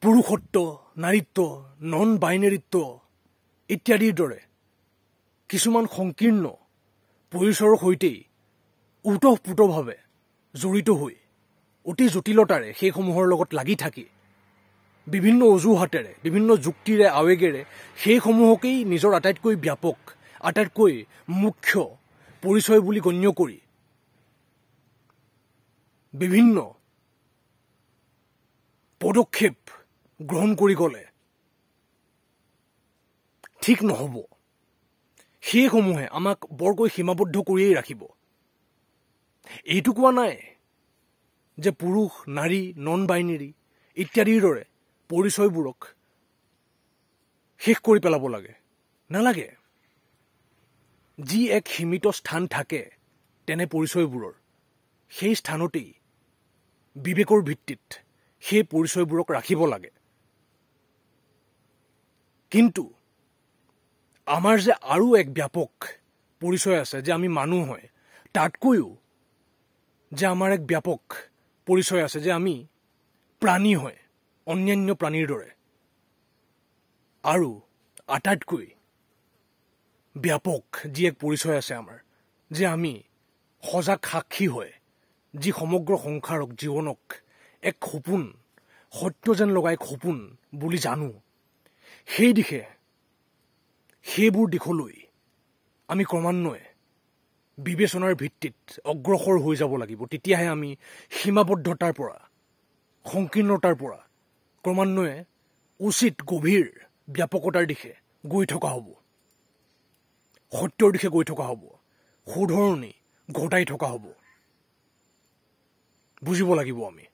পুৰুষত্ব, নাৰীত্ব, non বাইনেৰিত্ব ইত্যাদিৰ দৰে কিছুমান সংকীৰ্ণ পৰিচয়ৰ সৈতেই ওতঃপ্ৰোতভাৱে জড়িত হৈ অতি জটিলতাৰে সেইসমূহৰ লগত লাগি থাকি বিভিন্ন অজুহাতেৰে বিভিন্ন যুক্তিৰে আৱেগেৰে সেইসমূহকেই নিজৰ আটাইতকৈ ব্যাপক আটাইতকৈ মুখ্য পৰিচয় বুলি গণ্য কৰি বিভিন্ন পদক্ষেপ গ্ৰহণ কৰি গ'লে ঠিক নহ'ব। সেইসমূহে আমাক বৰকৈ সীমাবদ্ধ কৰিয়েই ৰাখিব। এইটো কোৱা নাই যে পুৰুষ, নাৰী, নন বাইনেৰী ইত্যাদিৰ দৰে পৰিচয়বোৰক শেষ কৰি পেলাব লাগে, নালাগে। যি এক সীমিত স্থান থাকে তেনে পৰিচয়বোৰৰ, সেই স্থানতেই বিবেকৰ ভিত্তিত সেই পৰিচয়বোৰক ৰাখিব লাগে। কিন্তু আমাৰ যে আৰু এক ব্যাপক পৰিচয় আছে যে আমি মানুহ হয়, তাতকৈও যে আমাৰ এক ব্যাপক পৰিচয় আছে যে আমি প্ৰাণী হয় অন্যান্য প্ৰাণীৰ দৰে, আৰু আটাইতকৈ ব্যাপক যি এক পৰিচয় আছে আমাৰ যে আমি সজাগ সাক্ষী হয় যি সমগ্ৰ সংসাৰক জীৱনক এক সপোন, সত্য যেন লগা এক সপোন বুলি জানো। সেই দিশে সেইবোৰ দিশলৈ আমি ক্ৰমান্বয়ে বিবেচনাৰ ভিত্তিত অগ্ৰসৰ হৈ যাব লাগিব। তেতিয়াহে আমি সীমাবদ্ধতাৰ পৰা, সংকীৰ্ণতাৰ পৰা ক্ৰমান্বয়ে উচিত গভীৰ ব্যাপকতাৰ দিশে গৈ থকা হ'ব, সত্যৰ দিশে গৈ থকা হ'ব, শুধৰণি ঘটাই থকা হ'ব। বুজিব লাগিব আমি।